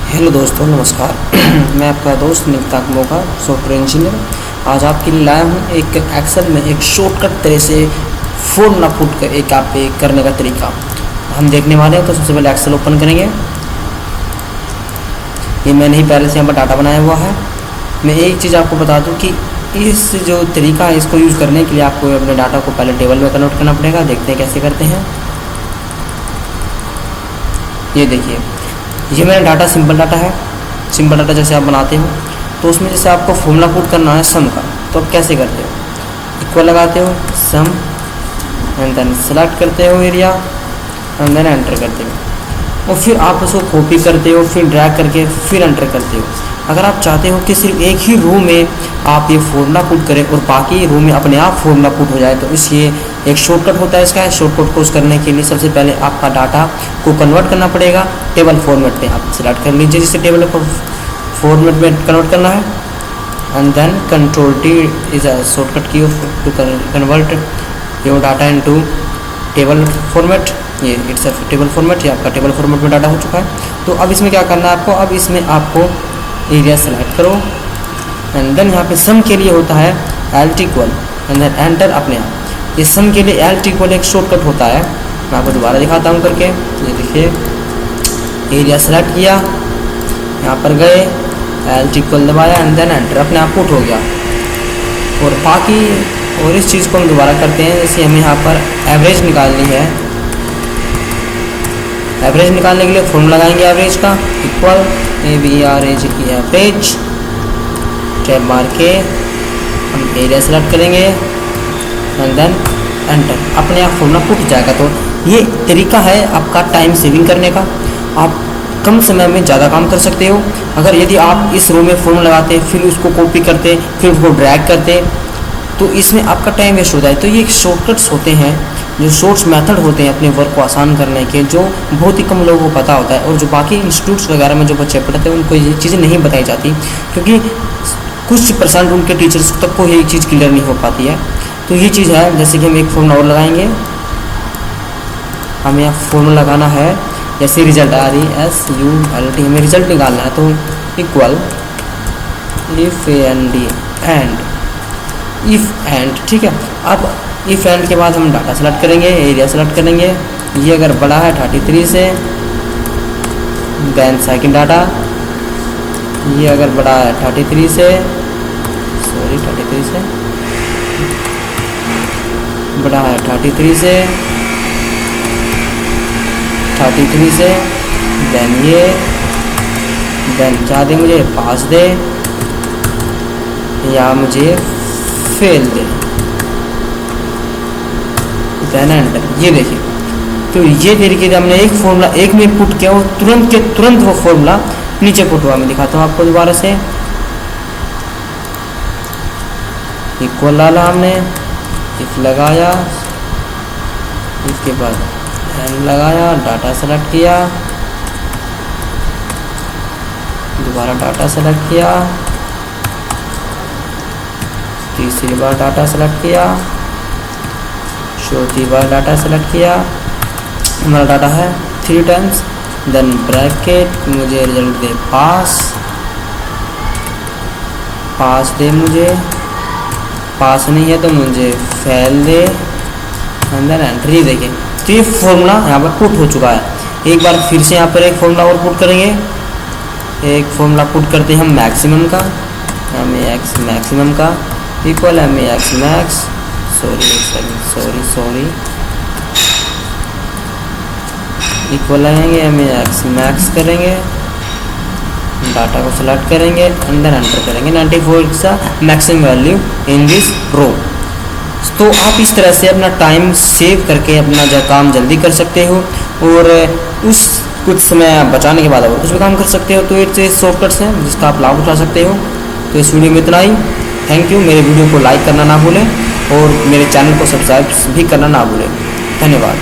Hello दोस्तों, नमस्कार। मैं आपका दोस्त निकिता मोका, सॉफ्टवेयर इंजीनियर। आज आपके लिए लाया हूँ एक एक्सेल में एक शॉर्टकट तरह से फॉर्मूला पुट कर एक आप करने का तरीका हम देखने वाले हैं। तो सबसे पहले एक्सेल ओपन करेंगे। ये मैंने ही पहले से यहाँ पर डाटा बनाया हुआ है। मैं एक चीज़ आपको बता दूँ कि इस जो तरीका है इसको यूज़ करने के लिए आपको अपने डाटा को पहले टेबल में कन्वर्ट करना पड़ेगा। देखते हैं कैसे करते हैं। ये देखिए, ये मेरा डाटा सिंपल डाटा है। सिंपल डाटा जैसे आप बनाते हो तो उसमें जैसे आपको फॉर्मूला पुट करना है सम का, तो आप कैसे करते हो? इक्वल लगाते हो सम एंड देन सेलेक्ट करते हो एरिया एंड देन एंटर करते हो, और फिर आप उसको कॉपी करते हो, फिर ड्रैग करके फिर एंटर करते हो। अगर आप चाहते हो कि सिर्फ एक ही रो में आप ये फॉर्मूला पुट करें और बाकी रो में अपने आप फॉर्मूला पुट हो जाए, तो इसलिए एक शॉर्टकट होता है इसका। शॉर्टकट को करने के लिए सबसे पहले आपका डाटा को कन्वर्ट करना पड़ेगा टेबल फॉर्मेट में। आप सेलेक्ट कर लीजिए जिसे टेबल फॉर्मेट में कन्वर्ट करना है, and then control T is a shortcut key to convert your data into table format. ये इट्स अ टेबल फॉर्मेट, ये आपका टेबल फॉर्मेट में डाटा हो चुका है। तो अब इसमें क्या करना है आपको? अब इसमें आपको एरिया सेलेक्ट करो एंड देन यहाँ पे सम के लिए होता है alt equal and then enter अपने आप। ये सम के लिए एल्ट इक्वल एक शॉर्टकट होता है। मैं आपको दोबारा दिखाता हूँ करके। ये देखिए, एरिया सेलेक्ट किया, यहाँ पर गए, एल्ट इक्वल दबाया एंड देन एंटर, अपने आप पुट हो गया। और बाकी और इस चीज़ को हम दोबारा करते हैं। जैसे हमें यहाँ पर एवरेज निकालनी है, एवरेज निकालने के लिए फॉर्मूला लगाएंगे एवरेज का, इक्वल AVRAG की एवरेज, टैब मार के हम एरिया सेलेक्ट करेंगे एंड देन एंटर, अपने आप फॉर्मूला पुट जाएगा। तो ये तरीका है आपका टाइम सेविंग करने का। आप कम समय में ज़्यादा काम कर सकते हो। अगर यदि आप इस रो में फॉर्मूला लगाते फिर उसको कॉपी करते फिर उसको ड्रैग करते तो इसमें आपका टाइम वेस्ट होता है। तो ये शॉर्टकट्स होते हैं, जो शॉर्ट्स मेथड होते हैं अपने वर्क को आसान करने के, जो बहुत ही कम लोगों को पता होता है। और जो बाकी इंस्टीट्यूट्स वगैरह में जो बच्चे पढ़ते हैं उनको ये चीज़ें नहीं बताई जाती, क्योंकि कुछ % उनके टीचर्स तक को ये चीज़ क्लियर नहीं हो पाती है। तो ये चीज़ है। जैसे कि हम एक फॉर्मूला और लगाएंगे, हमें यहाँ फॉर्मूला लगाना है। जैसे रिजल्ट RESULT हमें रिजल्ट निकालना है, तो इक्वल इफ एंड ठीक है। अब इफ एंड के बाद हम डाटा सेलेक्ट करेंगे, एरिया सेलेक्ट करेंगे। ये अगर बड़ा है 33 से, देन सेकंड डाटा, ये अगर बड़ा है 33 से, सॉरी 33 से बड़ा है 33 से, 33 से, देन ये, देन चाह दे मुझे पास दे या मुझे फेल दे, देन एंटर। ये देखिए, तो ये तरीके से हमने एक फॉर्मूला एक में पुट किया और तुरंत के तुरंत वो फॉर्मूला नीचे पुट हुआ। मैं दिखाता हूँ आपको दोबारा से। इक्वल डाला हमने, इफ लगाया, इसके बाद एंड लगाया, डाटा सेलेक्ट किया, दोबारा डाटा सेलेक्ट किया, तीसरी बार डाटा सेलेक्ट किया, चौथी बार डाटा सेलेक्ट किया। हमारा डाटा है 3 टाइम्स, देन ब्रैकेट, मुझे रिजल्ट दे पास, पास दे मुझे, पास नहीं है तो मुझे फेल दे एंड देन एंटर। ये देखिए, तो ये फॉर्मूला यहाँ पर पुट हो चुका है। एक बार फिर से यहाँ पर एक फॉर्मूला और पुट करेंगे। एक फॉर्मूला पुट करते हैं हम मैक्सिमम का, MAX मैक्सिमम का, equal MAX max, sorry equal लगाएंगे, MAX मैक्स करेंगे, डाटा को सेलेक्ट करेंगे एंड देन एंटर करेंगे। 94 is the maximum value in this row. तो आप इस तरह से अपना टाइम सेव करके अपना जो काम जल्दी कर सकते हो और उस कुछ समय बचाने के बाद और कुछ भी काम कर सकते हो। तो ये शॉर्टकट्स हैं जिसका आप लाभ उठा सकते हो। तो इस वीडियो में इतना ही। Thank you. मेरे वीडियो को लाइक करना ना भूलें और मेरे चैनल को सब्सक्राइब भी करना ना भूलें। धन्यवाद।